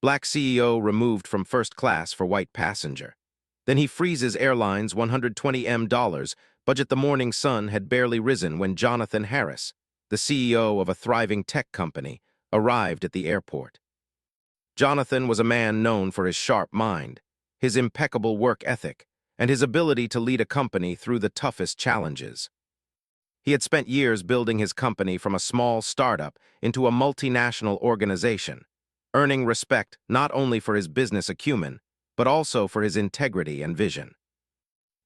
Black CEO removed from first class for white passenger. Then he freezes Airline's $120M. Budget. The morning sun had barely risen when Jonathan Harris, the CEO of a thriving tech company, arrived at the airport. Jonathan was a man known for his sharp mind, his impeccable work ethic, and his ability to lead a company through the toughest challenges. He had spent years building his company from a small startup into a multinational organization, earning respect not only for his business acumen, but also for his integrity and vision.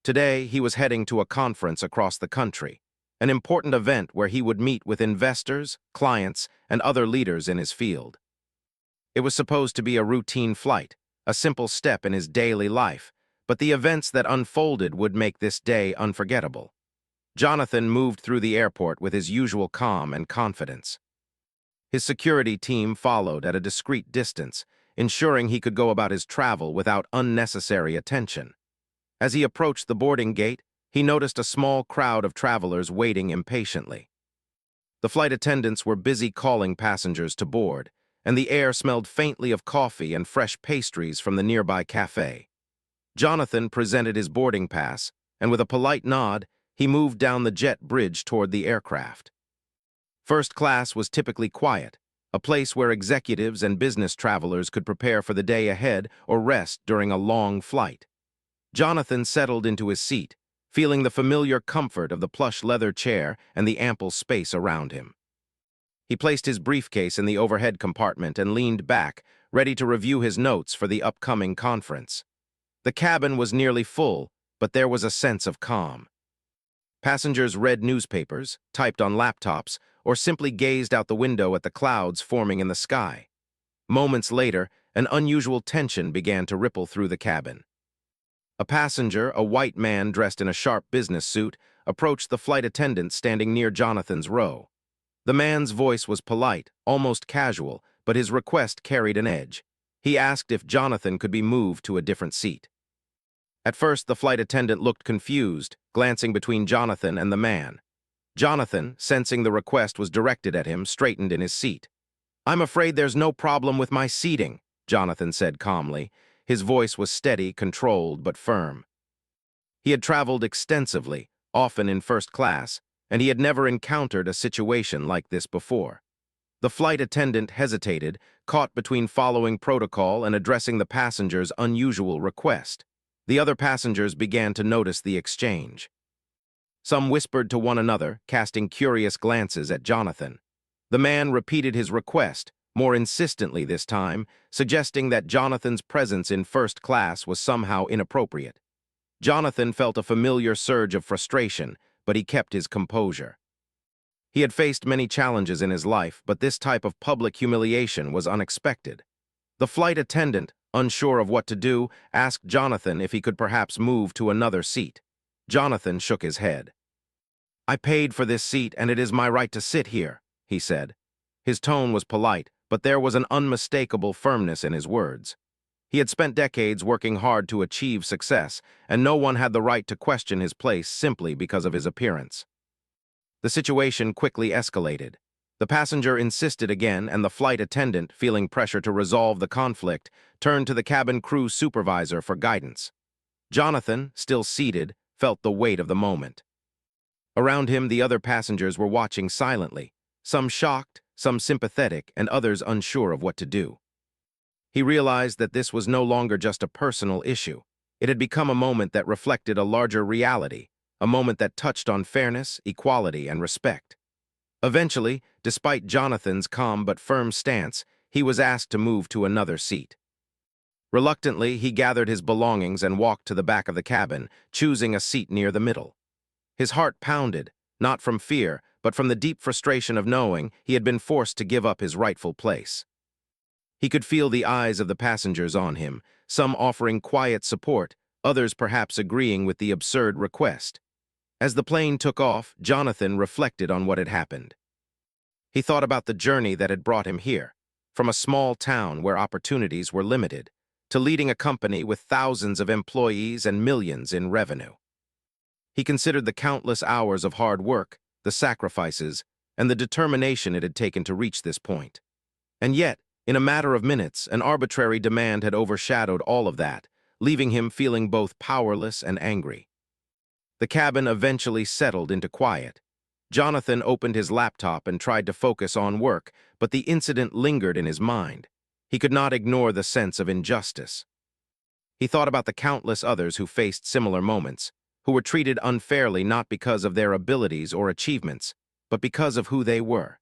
Today, he was heading to a conference across the country, an important event where he would meet with investors, clients, and other leaders in his field. It was supposed to be a routine flight, a simple step in his daily life, but the events that unfolded would make this day unforgettable. Jonathan moved through the airport with his usual calm and confidence. His security team followed at a discreet distance, ensuring he could go about his travel without unnecessary attention. As he approached the boarding gate, he noticed a small crowd of travelers waiting impatiently. The flight attendants were busy calling passengers to board, and the air smelled faintly of coffee and fresh pastries from the nearby cafe. Jonathan presented his boarding pass, and with a polite nod, he moved down the jet bridge toward the aircraft. First class was typically quiet, a place where executives and business travelers could prepare for the day ahead or rest during a long flight. Jonathan settled into his seat, feeling the familiar comfort of the plush leather chair and the ample space around him. He placed his briefcase in the overhead compartment and leaned back, ready to review his notes for the upcoming conference. The cabin was nearly full, but there was a sense of calm. Passengers read newspapers, typed on laptops, or simply gazed out the window at the clouds forming in the sky. Moments later, an unusual tension began to ripple through the cabin. A passenger, a white man dressed in a sharp business suit, approached the flight attendant standing near Jonathan's row. The man's voice was polite, almost casual, but his request carried an edge. He asked if Jonathan could be moved to a different seat. At first, the flight attendant looked confused, glancing between Jonathan and the man. Jonathan, sensing the request was directed at him, straightened in his seat. "I'm afraid there's no problem with my seating," Jonathan said calmly. His voice was steady, controlled, but firm. He had traveled extensively, often in first class, and he had never encountered a situation like this before. The flight attendant hesitated, caught between following protocol and addressing the passenger's unusual request. The other passengers began to notice the exchange. Some whispered to one another, casting curious glances at Jonathan. The man repeated his request, more insistently this time, suggesting that Jonathan's presence in first class was somehow inappropriate. Jonathan felt a familiar surge of frustration, but he kept his composure. He had faced many challenges in his life, but this type of public humiliation was unexpected. The flight attendant, unsure of what to do, asked Jonathan if he could perhaps move to another seat. Jonathan shook his head. "I paid for this seat, and it is my right to sit here," he said. His tone was polite, but there was an unmistakable firmness in his words. He had spent decades working hard to achieve success, and no one had the right to question his place simply because of his appearance. The situation quickly escalated. The passenger insisted again, and the flight attendant, feeling pressure to resolve the conflict, turned to the cabin crew supervisor for guidance. Jonathan, still seated, felt the weight of the moment. Around him, the other passengers were watching silently, some shocked, some sympathetic, and others unsure of what to do. He realized that this was no longer just a personal issue. It had become a moment that reflected a larger reality, a moment that touched on fairness, equality, and respect. Eventually, despite Jonathan's calm but firm stance, he was asked to move to another seat. Reluctantly, he gathered his belongings and walked to the back of the cabin, choosing a seat near the middle. His heart pounded, not from fear, but from the deep frustration of knowing he had been forced to give up his rightful place. He could feel the eyes of the passengers on him, some offering quiet support, others perhaps agreeing with the absurd request. As the plane took off, Jonathan reflected on what had happened. He thought about the journey that had brought him here, from a small town where opportunities were limited, to leading a company with thousands of employees and millions in revenue. He considered the countless hours of hard work, the sacrifices, and the determination it had taken to reach this point. And yet, In a matter of minutes, an arbitrary demand had overshadowed all of that, leaving him feeling both powerless and angry. The cabin eventually settled into quiet. Jonathan opened his laptop and tried to focus on work, but the incident lingered in his mind. He could not ignore the sense of injustice. He thought about the countless others who faced similar moments, who were treated unfairly not because of their abilities or achievements, but because of who they were.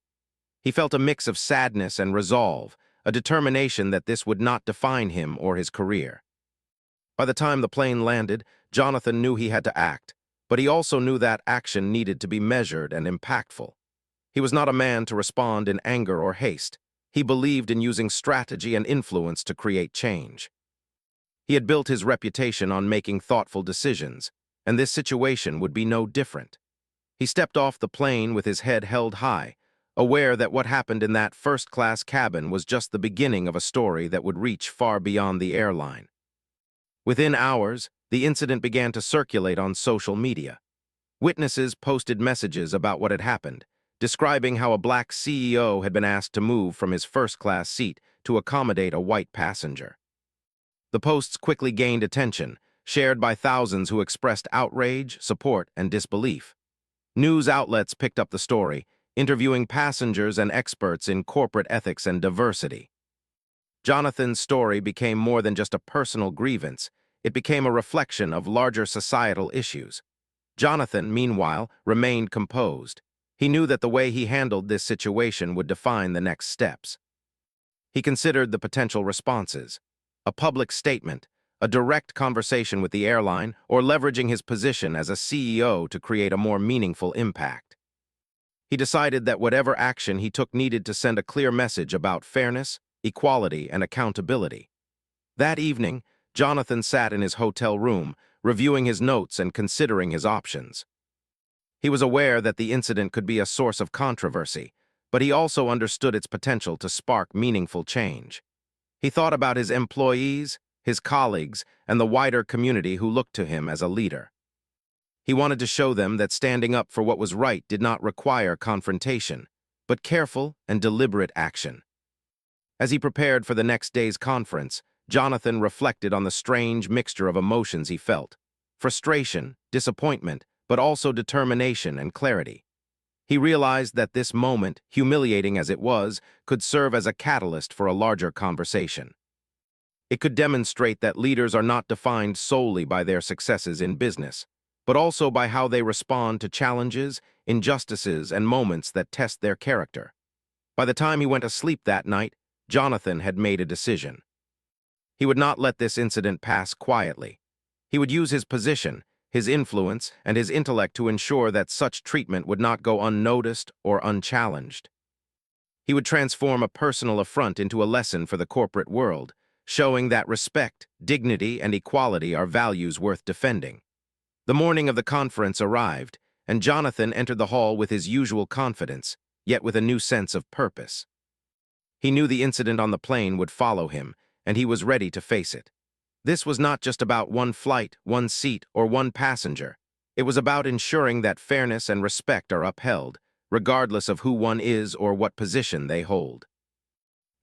He felt a mix of sadness and resolve, a determination that this would not define him or his career. By the time the plane landed, Jonathan knew he had to act, but he also knew that action needed to be measured and impactful. He was not a man to respond in anger or haste. He believed in using strategy and influence to create change. He had built his reputation on making thoughtful decisions, and this situation would be no different. He stepped off the plane with his head held high, aware that what happened in that first-class cabin was just the beginning of a story that would reach far beyond the airline. Within hours, the incident began to circulate on social media. Witnesses posted messages about what had happened, describing how a black CEO had been asked to move from his first-class seat to accommodate a white passenger. The posts quickly gained attention, shared by thousands who expressed outrage, support, and disbelief. News outlets picked up the story, interviewing passengers and experts in corporate ethics and diversity. Jonathan's story became more than just a personal grievance. It became a reflection of larger societal issues. Jonathan, meanwhile, remained composed. He knew that the way he handled this situation would define the next steps. He considered the potential responses: a public statement, a direct conversation with the airline, or leveraging his position as a CEO to create a more meaningful impact. He decided that whatever action he took needed to send a clear message about fairness, equality, and accountability. That evening, Jonathan sat in his hotel room, reviewing his notes and considering his options. He was aware that the incident could be a source of controversy, but he also understood its potential to spark meaningful change. He thought about his employees, his colleagues, and the wider community who looked to him as a leader. He wanted to show them that standing up for what was right did not require confrontation, but careful and deliberate action. As he prepared for the next day's conference, Jonathan reflected on the strange mixture of emotions he felt: frustration, disappointment, but also determination and clarity. He realized that this moment, humiliating as it was, could serve as a catalyst for a larger conversation. It could demonstrate that leaders are not defined solely by their successes in business, but also by how they respond to challenges, injustices, and moments that test their character. By the time he went to sleep that night, Jonathan had made a decision. He would not let this incident pass quietly. He would use his position, his influence, and his intellect to ensure that such treatment would not go unnoticed or unchallenged. He would transform a personal affront into a lesson for the corporate world, showing that respect, dignity, and equality are values worth defending. The morning of the conference arrived, and Jonathan entered the hall with his usual confidence, yet with a new sense of purpose. He knew the incident on the plane would follow him, and he was ready to face it. This was not just about one flight, one seat, or one passenger. It was about ensuring that fairness and respect are upheld, regardless of who one is or what position they hold.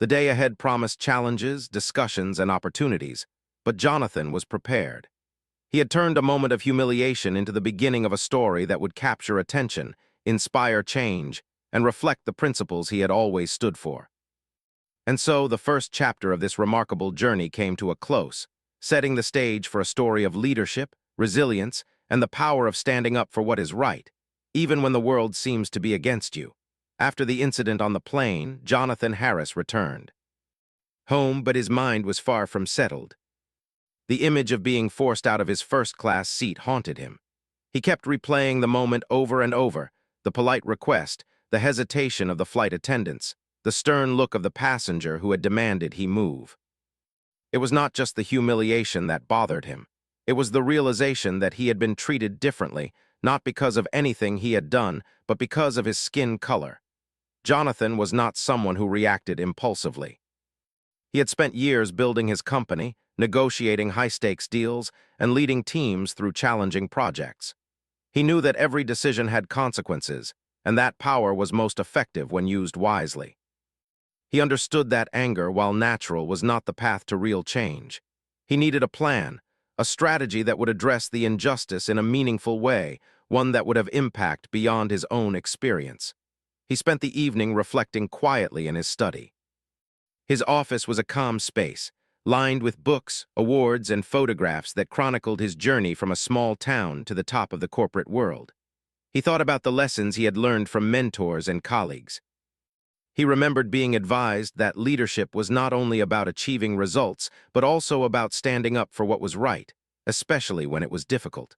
The day ahead promised challenges, discussions, and opportunities, but Jonathan was prepared. He had turned a moment of humiliation into the beginning of a story that would capture attention, inspire change, and reflect the principles he had always stood for. And so the first chapter of this remarkable journey came to a close, setting the stage for a story of leadership, resilience, and the power of standing up for what is right, even when the world seems to be against you. After the incident on the plane, Jonathan Harris returned home, but his mind was far from settled. The image of being forced out of his first-class seat haunted him. He kept replaying the moment over and over: the polite request, the hesitation of the flight attendants, the stern look of the passenger who had demanded he move. It was not just the humiliation that bothered him. It was the realization that he had been treated differently, not because of anything he had done, but because of his skin color. Jonathan was not someone who reacted impulsively. He had spent years building his company, negotiating high-stakes deals, and leading teams through challenging projects. He knew that every decision had consequences, and that power was most effective when used wisely. He understood that anger, while natural, was not the path to real change. He needed a plan, a strategy that would address the injustice in a meaningful way, one that would have impact beyond his own experience. He spent the evening reflecting quietly in his study. His office was a calm space, lined with books, awards, and photographs that chronicled his journey from a small town to the top of the corporate world. He thought about the lessons he had learned from mentors and colleagues. He remembered being advised that leadership was not only about achieving results, but also about standing up for what was right, especially when it was difficult.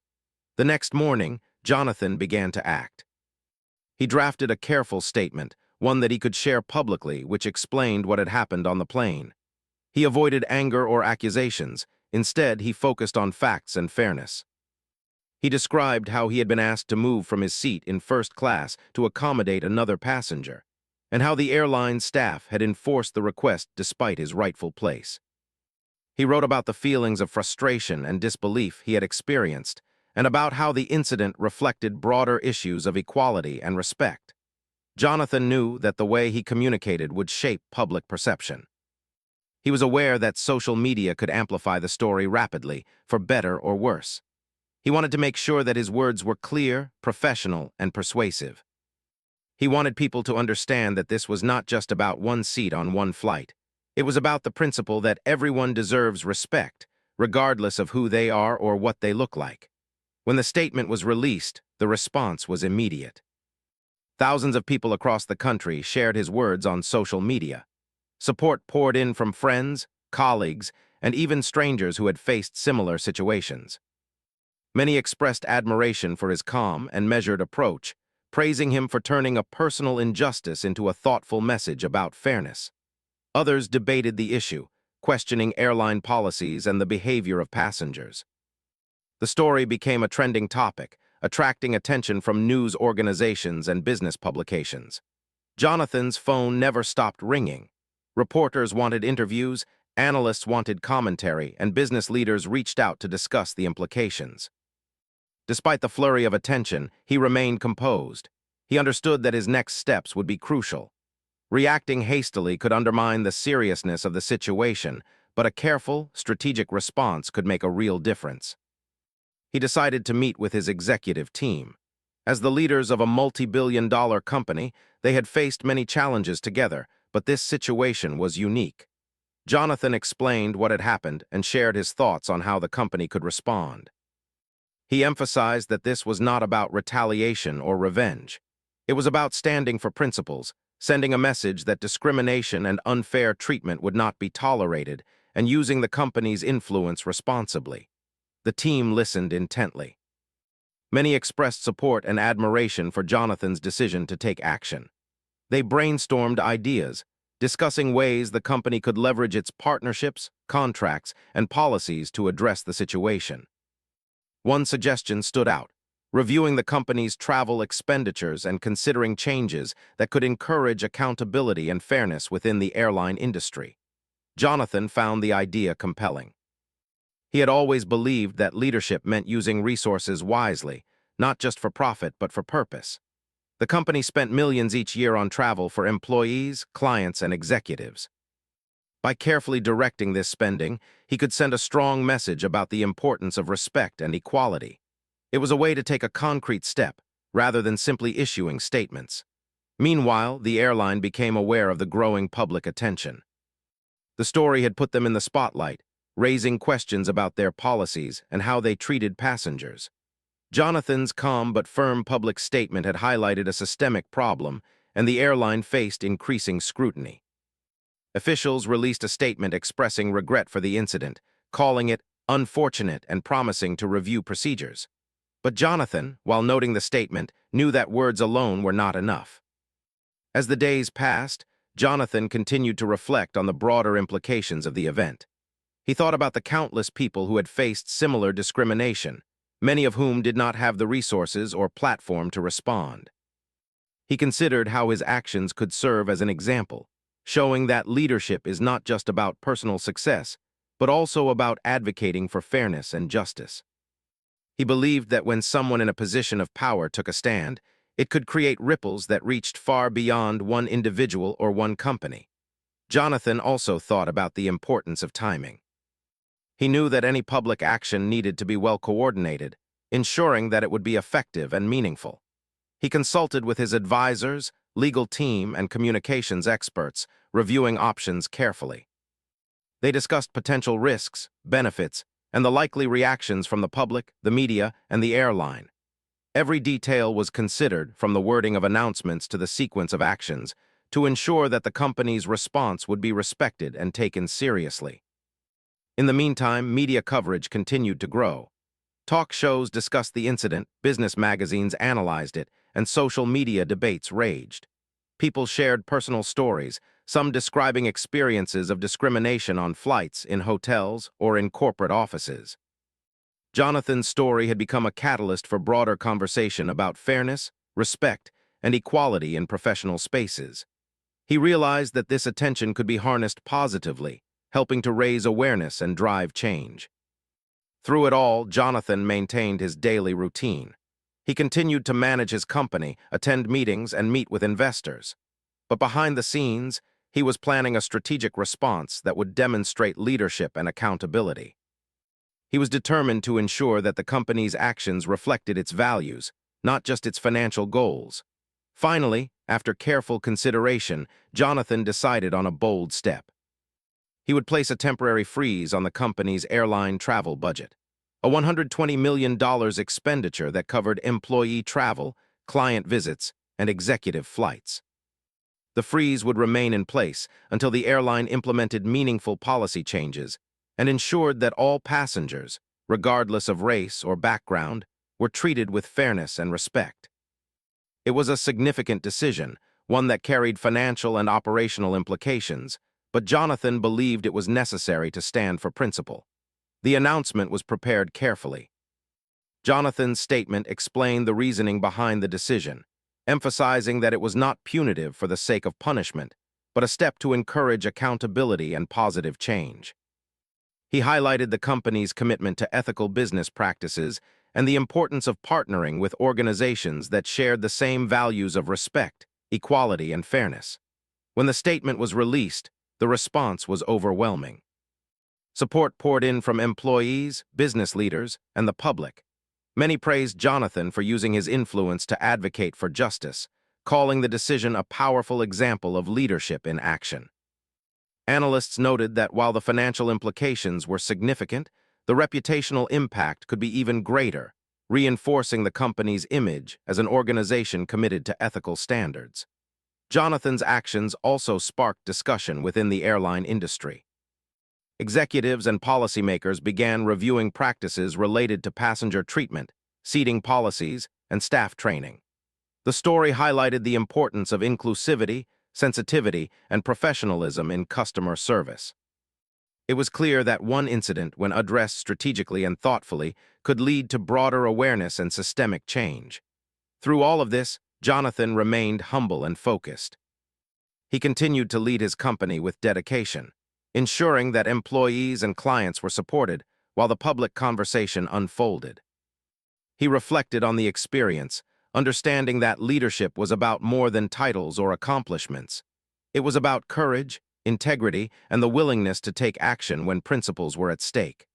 The next morning, Jonathan began to act. He drafted a careful statement, one that he could share publicly, which explained what had happened on the plane. He avoided anger or accusations. Instead, he focused on facts and fairness. He described how he had been asked to move from his seat in first class to accommodate another passenger, and how the airline staff had enforced the request despite his rightful place. He wrote about the feelings of frustration and disbelief he had experienced, and about how the incident reflected broader issues of equality and respect. Jonathan knew that the way he communicated would shape public perception. He was aware that social media could amplify the story rapidly, for better or worse. He wanted to make sure that his words were clear, professional, and persuasive. He wanted people to understand that this was not just about one seat on one flight. It was about the principle that everyone deserves respect, regardless of who they are or what they look like. When the statement was released, the response was immediate. Thousands of people across the country shared his words on social media. Support poured in from friends, colleagues, and even strangers who had faced similar situations. Many expressed admiration for his calm and measured approach, praising him for turning a personal injustice into a thoughtful message about fairness. Others debated the issue, questioning airline policies and the behavior of passengers. The story became a trending topic, attracting attention from news organizations and business publications. Jonathan's phone never stopped ringing. Reporters wanted interviews, analysts wanted commentary, and business leaders reached out to discuss the implications. Despite the flurry of attention, he remained composed. He understood that his next steps would be crucial. Reacting hastily could undermine the seriousness of the situation, but a careful, strategic response could make a real difference. He decided to meet with his executive team. As the leaders of a multi-billion-dollar company, they had faced many challenges together, but this situation was unique. Jonathan explained what had happened and shared his thoughts on how the company could respond. He emphasized that this was not about retaliation or revenge. It was about standing for principles, sending a message that discrimination and unfair treatment would not be tolerated, and using the company's influence responsibly. The team listened intently. Many expressed support and admiration for Jonathan's decision to take action. They brainstormed ideas, discussing ways the company could leverage its partnerships, contracts, and policies to address the situation. One suggestion stood out: reviewing the company's travel expenditures and considering changes that could encourage accountability and fairness within the airline industry. Jonathan found the idea compelling. He had always believed that leadership meant using resources wisely, not just for profit but for purpose. The company spent millions each year on travel for employees, clients, and executives. By carefully directing this spending, he could send a strong message about the importance of respect and equality. It was a way to take a concrete step, rather than simply issuing statements. Meanwhile, the airline became aware of the growing public attention. The story had put them in the spotlight, raising questions about their policies and how they treated passengers. Jonathan's calm but firm public statement had highlighted a systemic problem, and the airline faced increasing scrutiny. Officials released a statement expressing regret for the incident, calling it unfortunate and promising to review procedures. But Jonathan, while noting the statement, knew that words alone were not enough. As the days passed, Jonathan continued to reflect on the broader implications of the event. He thought about the countless people who had faced similar discrimination, many of whom did not have the resources or platform to respond. He considered how his actions could serve as an example, showing that leadership is not just about personal success, but also about advocating for fairness and justice. He believed that when someone in a position of power took a stand, it could create ripples that reached far beyond one individual or one company. Jonathan also thought about the importance of timing. He knew that any public action needed to be well coordinated, ensuring that it would be effective and meaningful. He consulted with his advisors, legal team, and communications experts, reviewing options carefully. They discussed potential risks, benefits, and the likely reactions from the public, the media, and the airline. Every detail was considered, from the wording of announcements to the sequence of actions, to ensure that the company's response would be respected and taken seriously. In the meantime, media coverage continued to grow. Talk shows discussed the incident, business magazines analyzed it, and social media debates raged. People shared personal stories, some describing experiences of discrimination on flights, in hotels, or in corporate offices. Jonathan's story had become a catalyst for broader conversation about fairness, respect, and equality in professional spaces. He realized that this attention could be harnessed positively, helping to raise awareness and drive change. Through it all, Jonathan maintained his daily routine. He continued to manage his company, attend meetings, and meet with investors. But behind the scenes, he was planning a strategic response that would demonstrate leadership and accountability. He was determined to ensure that the company's actions reflected its values, not just its financial goals. Finally, after careful consideration, Jonathan decided on a bold step. He would place a temporary freeze on the company's airline travel budget, a $120 million expenditure that covered employee travel, client visits, and executive flights. The freeze would remain in place until the airline implemented meaningful policy changes and ensured that all passengers, regardless of race or background, were treated with fairness and respect. It was a significant decision, one that carried financial and operational implications, but Jonathan believed it was necessary to stand for principle. The announcement was prepared carefully. Jonathan's statement explained the reasoning behind the decision, emphasizing that it was not punitive for the sake of punishment, but a step to encourage accountability and positive change. He highlighted the company's commitment to ethical business practices and the importance of partnering with organizations that shared the same values of respect, equality, and fairness. When the statement was released, the response was overwhelming. Support poured in from employees, business leaders, and the public. Many praised Jonathan for using his influence to advocate for justice, calling the decision a powerful example of leadership in action. Analysts noted that while the financial implications were significant, the reputational impact could be even greater, reinforcing the company's image as an organization committed to ethical standards. Jonathan's actions also sparked discussion within the airline industry. Executives and policymakers began reviewing practices related to passenger treatment, seating policies, and staff training. The story highlighted the importance of inclusivity, sensitivity, and professionalism in customer service. It was clear that one incident, when addressed strategically and thoughtfully, could lead to broader awareness and systemic change. Through all of this, Jonathan remained humble and focused. He continued to lead his company with dedication, ensuring that employees and clients were supported while the public conversation unfolded. He reflected on the experience, understanding that leadership was about more than titles or accomplishments. It was about courage, integrity, and the willingness to take action when principles were at stake.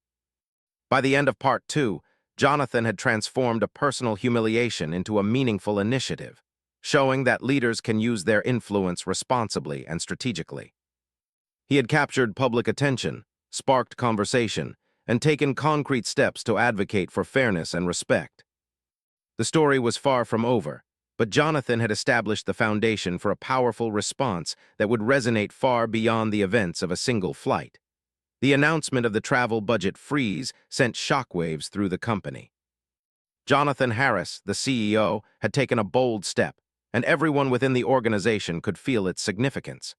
By the end of Part 2, Jonathan had transformed a personal humiliation into a meaningful initiative, showing that leaders can use their influence responsibly and strategically. He had captured public attention, sparked conversation, and taken concrete steps to advocate for fairness and respect. The story was far from over, but Jonathan had established the foundation for a powerful response that would resonate far beyond the events of a single flight. The announcement of the travel budget freeze sent shockwaves through the company. Jonathan Harris, the CEO, had taken a bold step, and everyone within the organization could feel its significance.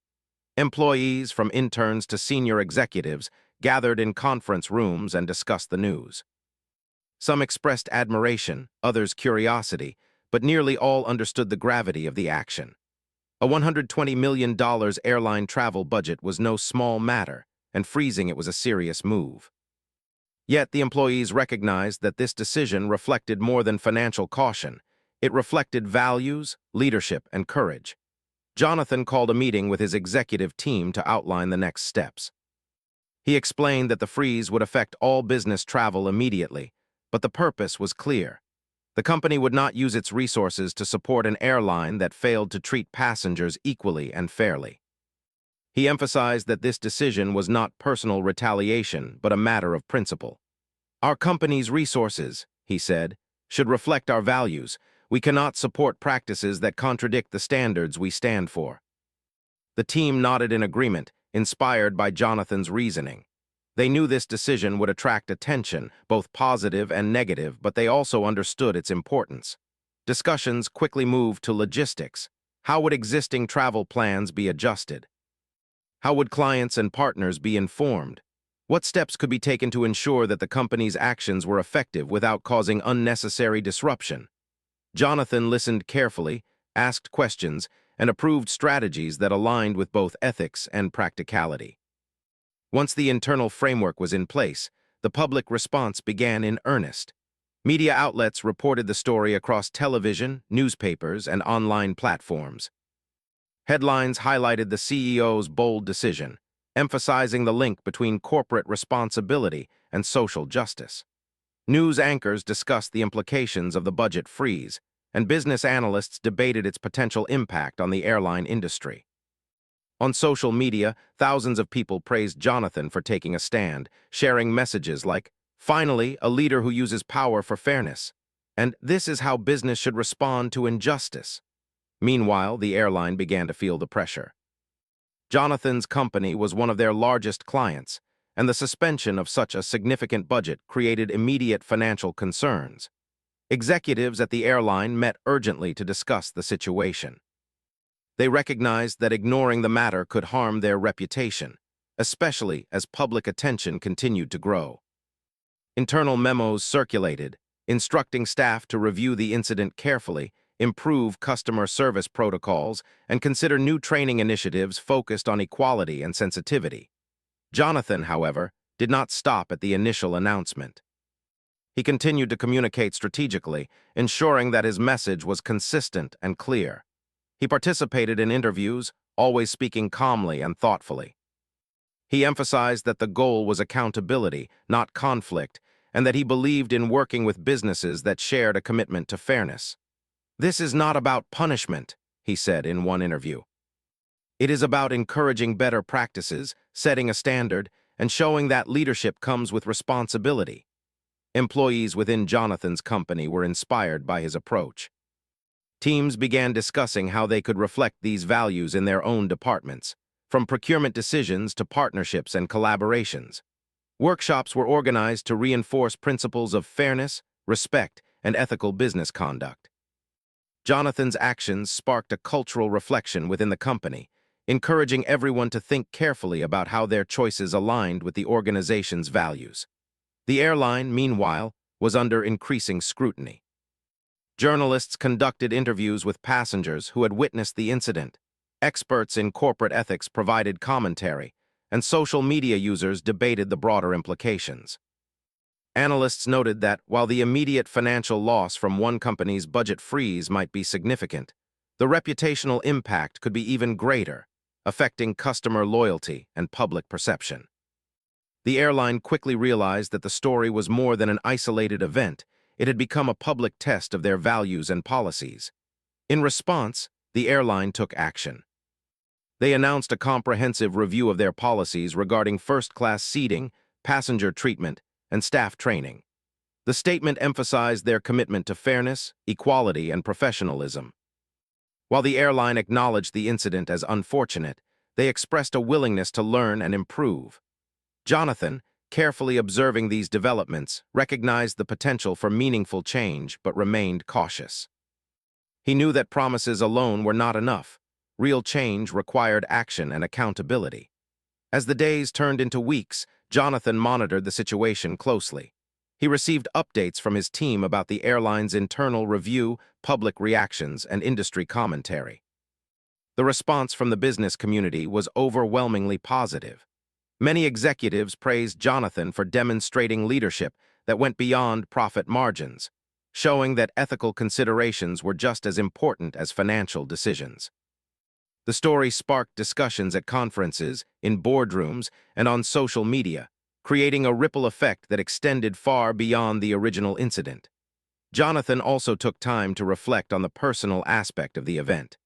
Employees, from interns to senior executives, gathered in conference rooms and discussed the news. Some expressed admiration, others curiosity, but nearly all understood the gravity of the action. A $120 million airline travel budget was no small matter, and freezing it was a serious move. Yet the employees recognized that this decision reflected more than financial caution. It reflected values, leadership, and courage. Jonathan called a meeting with his executive team to outline the next steps. He explained that the freeze would affect all business travel immediately, but the purpose was clear. The company would not use its resources to support an airline that failed to treat passengers equally and fairly. He emphasized that this decision was not personal retaliation, but a matter of principle. Our company's resources, he said, should reflect our values. We cannot support practices that contradict the standards we stand for. The team nodded in agreement, inspired by Jonathan's reasoning. They knew this decision would attract attention, both positive and negative, but they also understood its importance. Discussions quickly moved to logistics. How would existing travel plans be adjusted? How would clients and partners be informed? What steps could be taken to ensure that the company's actions were effective without causing unnecessary disruption? Jonathan listened carefully, asked questions, and approved strategies that aligned with both ethics and practicality. Once the internal framework was in place, the public response began in earnest. Media outlets reported the story across television, newspapers, and online platforms. Headlines highlighted the CEO's bold decision, emphasizing the link between corporate responsibility and social justice. News anchors discussed the implications of the budget freeze, and business analysts debated its potential impact on the airline industry. On social media, thousands of people praised Jonathan for taking a stand, sharing messages like, "Finally, a leader who uses power for fairness," and "This is how business should respond to injustice." Meanwhile, the airline began to feel the pressure. Jonathan's company was one of their largest clients, and the suspension of such a significant budget created immediate financial concerns. Executives at the airline met urgently to discuss the situation. They recognized that ignoring the matter could harm their reputation, especially as public attention continued to grow. Internal memos circulated, instructing staff to review the incident carefully, improve customer service protocols, and consider new training initiatives focused on equality and sensitivity. Jonathan, however, did not stop at the initial announcement. He continued to communicate strategically, ensuring that his message was consistent and clear. He participated in interviews, always speaking calmly and thoughtfully. He emphasized that the goal was accountability, not conflict, and that he believed in working with businesses that shared a commitment to fairness. "This is not about punishment," he said in one interview. "It is about encouraging better practices, setting a standard, and showing that leadership comes with responsibility." Employees within Jonathan's company were inspired by his approach. Teams began discussing how they could reflect these values in their own departments, from procurement decisions to partnerships and collaborations. Workshops were organized to reinforce principles of fairness, respect, and ethical business conduct. Jonathan's actions sparked a cultural reflection within the company, encouraging everyone to think carefully about how their choices aligned with the organization's values. The airline, meanwhile, was under increasing scrutiny. Journalists conducted interviews with passengers who had witnessed the incident. Experts in corporate ethics provided commentary, and social media users debated the broader implications. Analysts noted that while the immediate financial loss from one company's budget freeze might be significant, the reputational impact could be even greater, affecting customer loyalty and public perception. The airline quickly realized that the story was more than an isolated event. It had become a public test of their values and policies. In response, the airline took action. They announced a comprehensive review of their policies regarding first-class seating, passenger treatment, and staff training. The statement emphasized their commitment to fairness, equality, and professionalism. While the airline acknowledged the incident as unfortunate, they expressed a willingness to learn and improve. Jonathan, carefully observing these developments, recognized the potential for meaningful change but remained cautious. He knew that promises alone were not enough. Real change required action and accountability. As the days turned into weeks, Jonathan monitored the situation closely. He received updates from his team about the airline's internal review, public reactions, and industry commentary. The response from the business community was overwhelmingly positive. Many executives praised Jonathan for demonstrating leadership that went beyond profit margins, showing that ethical considerations were just as important as financial decisions. The story sparked discussions at conferences, in boardrooms, and on social media, creating a ripple effect that extended far beyond the original incident. Jonathan also took time to reflect on the personal aspect of the event.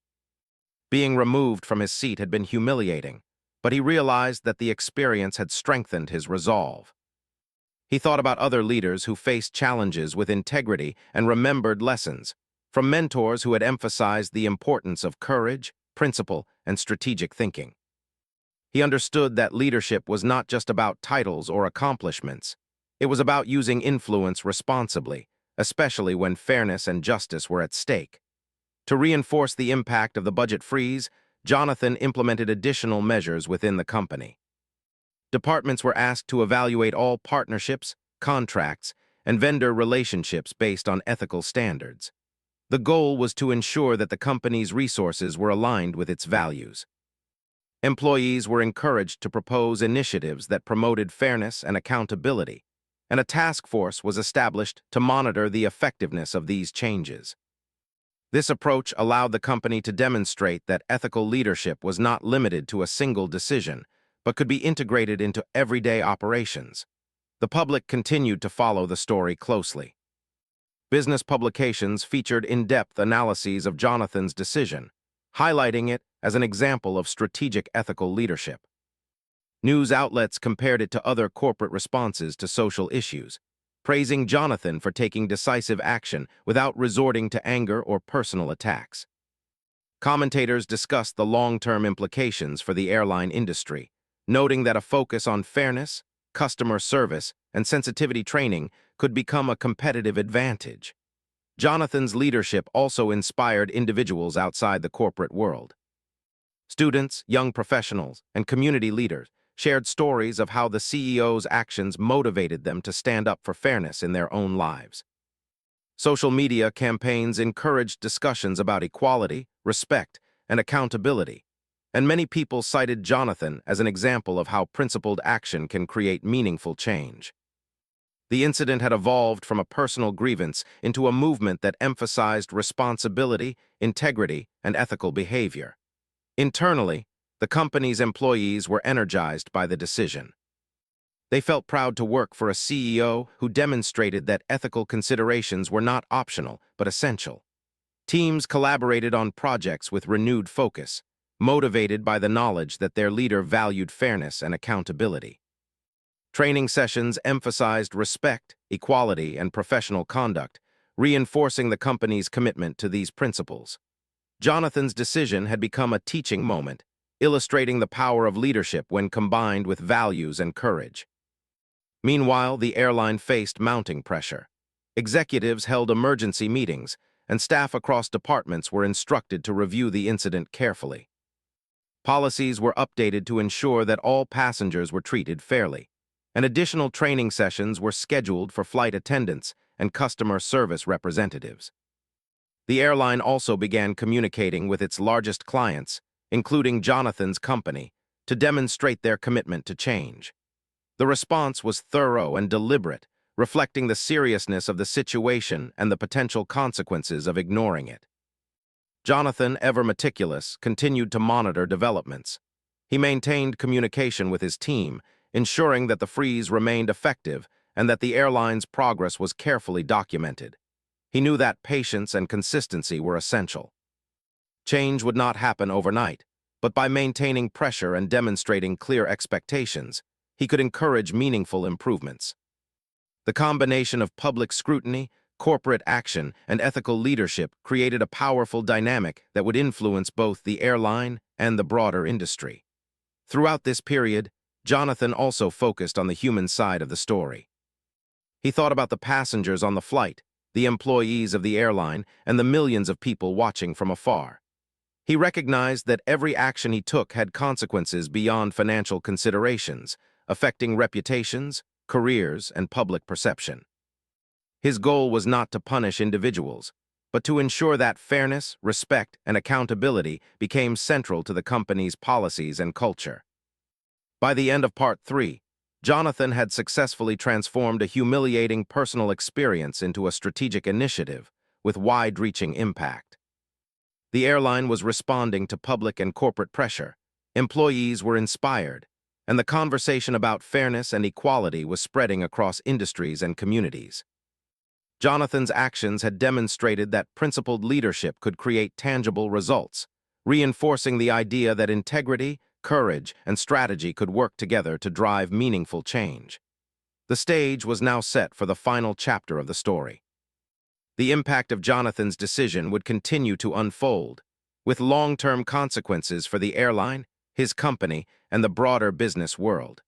Being removed from his seat had been humiliating, but he realized that the experience had strengthened his resolve. He thought about other leaders who faced challenges with integrity and remembered lessons from mentors who had emphasized the importance of courage, principle, and strategic thinking. He understood that leadership was not just about titles or accomplishments. It was about using influence responsibly, especially when fairness and justice were at stake. To reinforce the impact of the budget freeze, Jonathan implemented additional measures within the company. Departments were asked to evaluate all partnerships, contracts, and vendor relationships based on ethical standards. The goal was to ensure that the company's resources were aligned with its values. Employees were encouraged to propose initiatives that promoted fairness and accountability, and a task force was established to monitor the effectiveness of these changes. This approach allowed the company to demonstrate that ethical leadership was not limited to a single decision, but could be integrated into everyday operations. The public continued to follow the story closely. Business publications featured in-depth analyses of Jonathan's decision, highlighting it as an example of strategic ethical leadership. News outlets compared it to other corporate responses to social issues, praising Jonathan for taking decisive action without resorting to anger or personal attacks. Commentators discussed the long-term implications for the airline industry, noting that a focus on fairness, customer service, and sensitivity training could become a competitive advantage. Jonathan's leadership also inspired individuals outside the corporate world. Students, young professionals, and community leaders shared stories of how the CEO's actions motivated them to stand up for fairness in their own lives. Social media campaigns encouraged discussions about equality, respect, and accountability, and many people cited Jonathan as an example of how principled action can create meaningful change. The incident had evolved from a personal grievance into a movement that emphasized responsibility, integrity, and ethical behavior. Internally, the company's employees were energized by the decision. They felt proud to work for a CEO who demonstrated that ethical considerations were not optional but essential. Teams collaborated on projects with renewed focus, motivated by the knowledge that their leader valued fairness and accountability. Training sessions emphasized respect, equality, and professional conduct, reinforcing the company's commitment to these principles. Jonathan's decision had become a teaching moment, illustrating the power of leadership when combined with values and courage. Meanwhile, the airline faced mounting pressure. Executives held emergency meetings, and staff across departments were instructed to review the incident carefully. Policies were updated to ensure that all passengers were treated fairly, and additional training sessions were scheduled for flight attendants and customer service representatives. The airline also began communicating with its largest clients, including Jonathan's company, to demonstrate their commitment to change. The response was thorough and deliberate, reflecting the seriousness of the situation and the potential consequences of ignoring it. Jonathan, ever meticulous, continued to monitor developments. He maintained communication with his team, ensuring that the freeze remained effective and that the airline's progress was carefully documented. He knew that patience and consistency were essential. Change would not happen overnight, but by maintaining pressure and demonstrating clear expectations, he could encourage meaningful improvements. The combination of public scrutiny, corporate action, and ethical leadership created a powerful dynamic that would influence both the airline and the broader industry. Throughout this period, Jonathan also focused on the human side of the story. He thought about the passengers on the flight, the employees of the airline, and the millions of people watching from afar. He recognized that every action he took had consequences beyond financial considerations, affecting reputations, careers, and public perception. His goal was not to punish individuals, but to ensure that fairness, respect, and accountability became central to the company's policies and culture. By the end of Part 3, Jonathan had successfully transformed a humiliating personal experience into a strategic initiative with wide-reaching impact. The airline was responding to public and corporate pressure. Employees were inspired, and the conversation about fairness and equality was spreading across industries and communities. Jonathan's actions had demonstrated that principled leadership could create tangible results, reinforcing the idea that integrity, courage, and strategy could work together to drive meaningful change. The stage was now set for the final chapter of the story. The impact of Jonathan's decision would continue to unfold, with long-term consequences for the airline, his company, and the broader business world.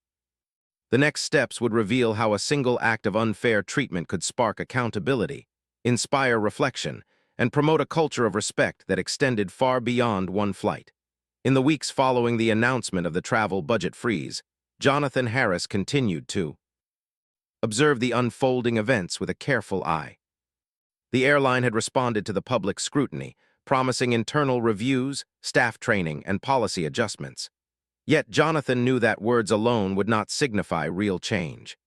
The next steps would reveal how a single act of unfair treatment could spark accountability, inspire reflection, and promote a culture of respect that extended far beyond one flight. In the weeks following the announcement of the travel budget freeze, Jonathan Harris continued to observe the unfolding events with a careful eye. The airline had responded to the public scrutiny, promising internal reviews, staff training, and policy adjustments. Yet Jonathan knew that words alone would not signify real change.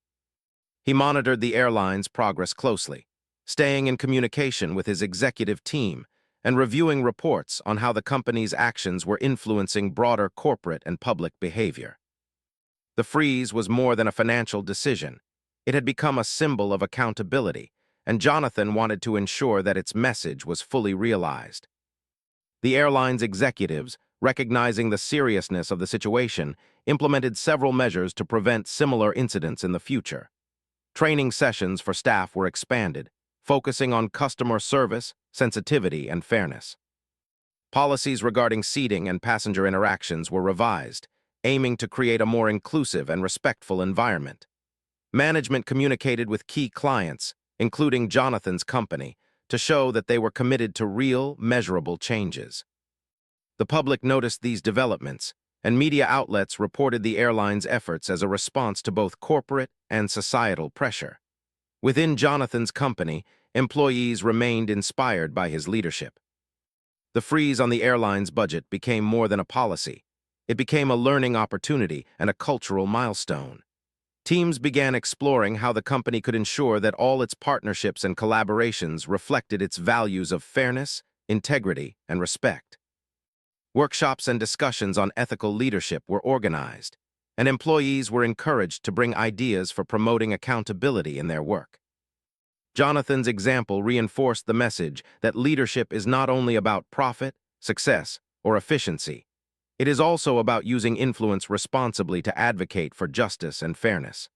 He monitored the airline's progress closely, staying in communication with his executive team and reviewing reports on how the company's actions were influencing broader corporate and public behavior. The freeze was more than a financial decision. It had become a symbol of accountability, and Jonathan wanted to ensure that its message was fully realized. The airline's executives, recognizing the seriousness of the situation, implemented several measures to prevent similar incidents in the future. Training sessions for staff were expanded, focusing on customer service, sensitivity, and fairness. Policies regarding seating and passenger interactions were revised, aiming to create a more inclusive and respectful environment. Management communicated with key clients, including Jonathan's company, to show that they were committed to real, measurable changes. The public noticed these developments, and media outlets reported the airline's efforts as a response to both corporate and societal pressure. Within Jonathan's company, employees remained inspired by his leadership. The freeze on the airline's budget became more than a policy. It became a learning opportunity and a cultural milestone. Teams began exploring how the company could ensure that all its partnerships and collaborations reflected its values of fairness, integrity, and respect. Workshops and discussions on ethical leadership were organized, and employees were encouraged to bring ideas for promoting accountability in their work. Jonathan's example reinforced the message that leadership is not only about profit, success, or efficiency. It is also about using influence responsibly to advocate for justice and fairness.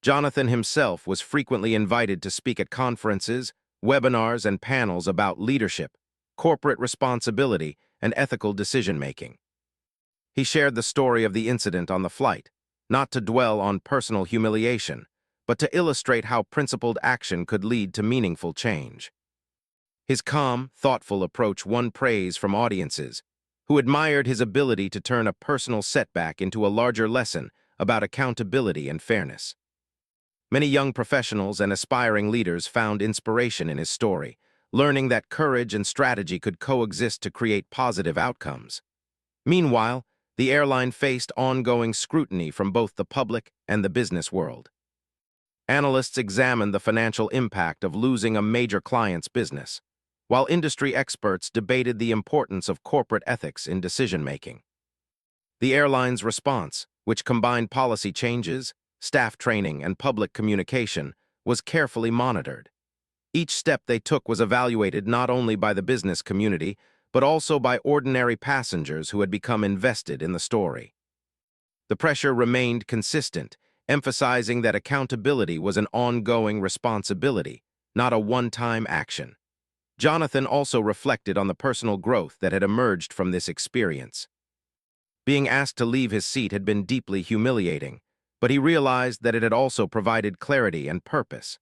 Jonathan himself was frequently invited to speak at conferences, webinars, and panels about leadership, corporate responsibility, and ethical decision-making. He shared the story of the incident on the flight, not to dwell on personal humiliation, but to illustrate how principled action could lead to meaningful change. His calm, thoughtful approach won praise from audiences, who admired his ability to turn a personal setback into a larger lesson about accountability and fairness. Many young professionals and aspiring leaders found inspiration in his story, learning that courage and strategy could coexist to create positive outcomes. Meanwhile, the airline faced ongoing scrutiny from both the public and the business world. Analysts examined the financial impact of losing a major client's business, while industry experts debated the importance of corporate ethics in decision-making. The airline's response, which combined policy changes, staff training, and public communication, was carefully monitored. Each step they took was evaluated not only by the business community, but also by ordinary passengers who had become invested in the story. The pressure remained consistent, emphasizing that accountability was an ongoing responsibility, not a one-time action. Jonathan also reflected on the personal growth that had emerged from this experience. Being asked to leave his seat had been deeply humiliating, but he realized that it had also provided clarity and purpose.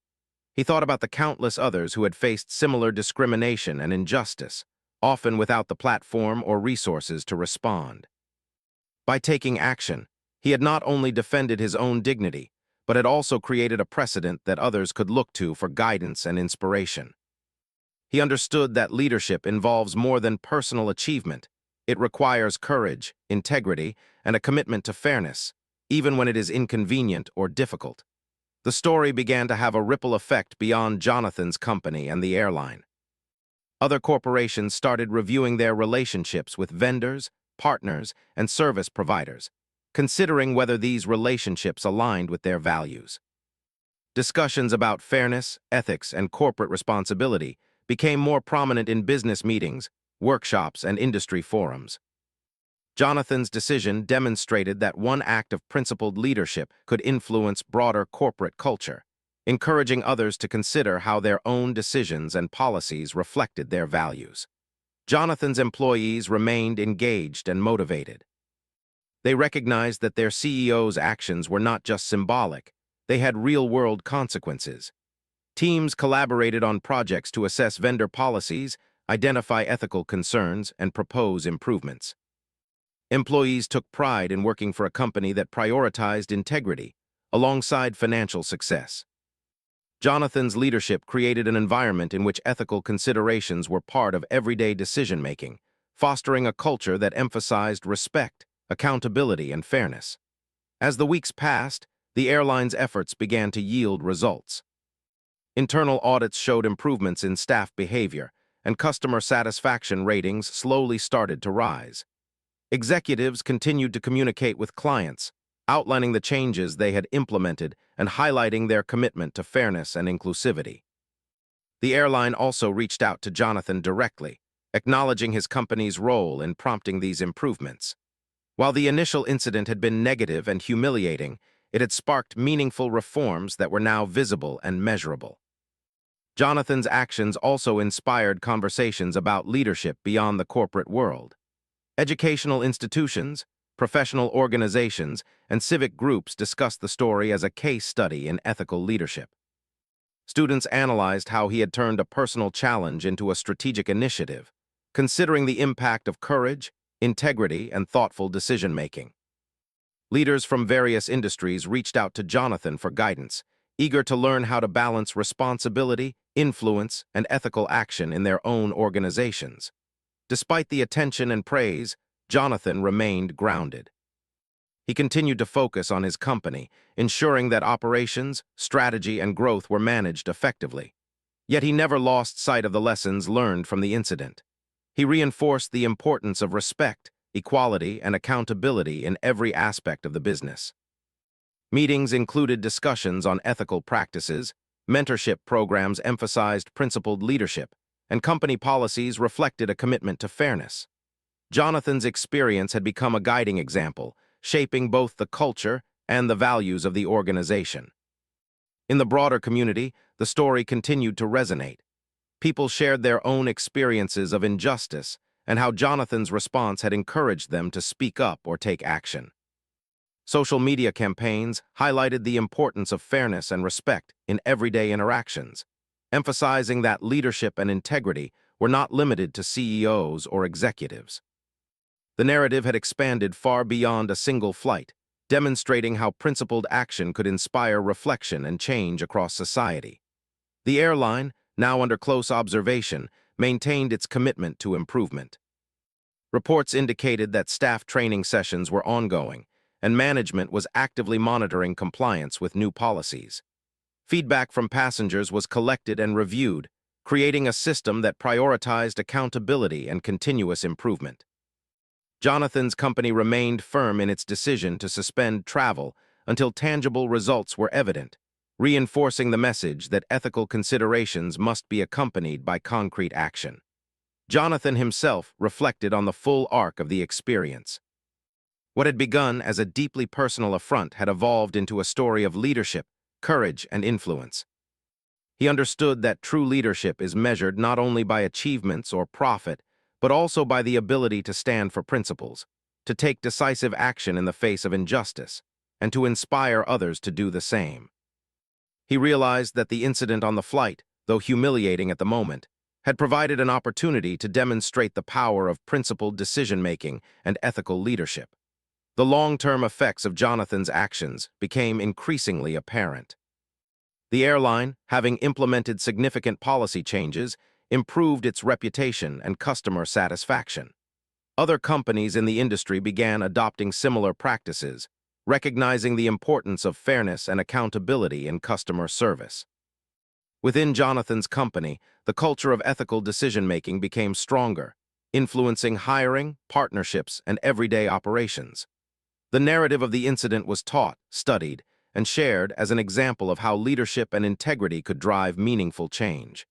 He thought about the countless others who had faced similar discrimination and injustice, often without the platform or resources to respond. By taking action, he had not only defended his own dignity, but had also created a precedent that others could look to for guidance and inspiration. He understood that leadership involves more than personal achievement. It requires courage, integrity, and a commitment to fairness, even when it is inconvenient or difficult. The story began to have a ripple effect beyond Jonathan's company and the airline. Other corporations started reviewing their relationships with vendors, partners, and service providers, considering whether these relationships aligned with their values. Discussions about fairness, ethics, and corporate responsibility became more prominent in business meetings, workshops, and industry forums. Jonathan's decision demonstrated that one act of principled leadership could influence broader corporate culture, encouraging others to consider how their own decisions and policies reflected their values. Jonathan's employees remained engaged and motivated. They recognized that their CEO's actions were not just symbolic, they had real-world consequences. Teams collaborated on projects to assess vendor policies, identify ethical concerns, and propose improvements. Employees took pride in working for a company that prioritized integrity, alongside financial success. Jonathan's leadership created an environment in which ethical considerations were part of everyday decision-making, fostering a culture that emphasized respect, accountability, and fairness. As the weeks passed, the airline's efforts began to yield results. Internal audits showed improvements in staff behavior, and customer satisfaction ratings slowly started to rise. Executives continued to communicate with clients, outlining the changes they had implemented and highlighting their commitment to fairness and inclusivity. The airline also reached out to Jonathan directly, acknowledging his company's role in prompting these improvements. While the initial incident had been negative and humiliating, it had sparked meaningful reforms that were now visible and measurable. Jonathan's actions also inspired conversations about leadership beyond the corporate world. Educational institutions, professional organizations, and civic groups discussed the story as a case study in ethical leadership. Students analyzed how he had turned a personal challenge into a strategic initiative, considering the impact of courage, integrity, and thoughtful decision-making. Leaders from various industries reached out to Jonathan for guidance, eager to learn how to balance responsibility, influence, and ethical action in their own organizations. Despite the attention and praise, Jonathan remained grounded. He continued to focus on his company, ensuring that operations, strategy, and growth were managed effectively. Yet he never lost sight of the lessons learned from the incident. He reinforced the importance of respect, equality, and accountability in every aspect of the business. Meetings included discussions on ethical practices, mentorship programs emphasized principled leadership, and company policies reflected a commitment to fairness. Jonathan's experience had become a guiding example, shaping both the culture and the values of the organization. In the broader community, the story continued to resonate. People shared their own experiences of injustice and how Jonathan's response had encouraged them to speak up or take action. Social media campaigns highlighted the importance of fairness and respect in everyday interactions, emphasizing that leadership and integrity were not limited to CEOs or executives. The narrative had expanded far beyond a single flight, demonstrating how principled action could inspire reflection and change across society. The airline, now under close observation, maintained its commitment to improvement. Reports indicated that staff training sessions were ongoing, and management was actively monitoring compliance with new policies. Feedback from passengers was collected and reviewed, creating a system that prioritized accountability and continuous improvement. Jonathan's company remained firm in its decision to suspend travel until tangible results were evident, reinforcing the message that ethical considerations must be accompanied by concrete action. Jonathan himself reflected on the full arc of the experience. What had begun as a deeply personal affront had evolved into a story of leadership, courage, and influence. He understood that true leadership is measured not only by achievements or profit, but also by the ability to stand for principles, to take decisive action in the face of injustice, and to inspire others to do the same. He realized that the incident on the flight, though humiliating at the moment, had provided an opportunity to demonstrate the power of principled decision-making and ethical leadership. The long-term effects of Jonathan's actions became increasingly apparent. The airline, having implemented significant policy changes, improved its reputation and customer satisfaction. Other companies in the industry began adopting similar practices, recognizing the importance of fairness and accountability in customer service. Within Jonathan's company, the culture of ethical decision-making became stronger, influencing hiring, partnerships, and everyday operations. The narrative of the incident was taught, studied, and shared as an example of how leadership and integrity could drive meaningful change.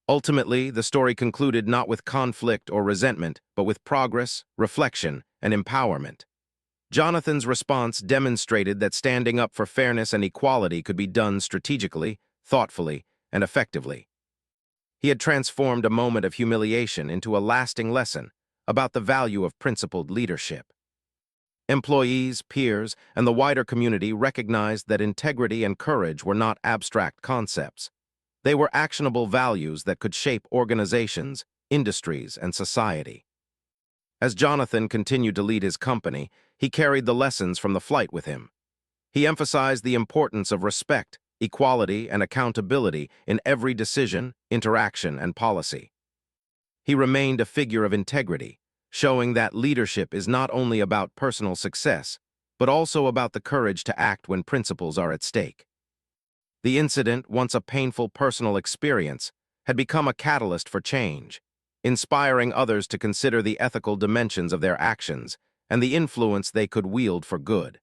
Ultimately, the story concluded not with conflict or resentment, but with progress, reflection, and empowerment. Jonathan's response demonstrated that standing up for fairness and equality could be done strategically, thoughtfully, and effectively. He had transformed a moment of humiliation into a lasting lesson about the value of principled leadership. Employees, peers, and the wider community recognized that integrity and courage were not abstract concepts. They were actionable values that could shape organizations, industries, and society. As Jonathan continued to lead his company, he carried the lessons from the flight with him. He emphasized the importance of respect, equality, and accountability in every decision, interaction, and policy. He remained a figure of integrity, showing that leadership is not only about personal success, but also about the courage to act when principles are at stake. The incident, once a painful personal experience, had become a catalyst for change, inspiring others to consider the ethical dimensions of their actions and the influence they could wield for good.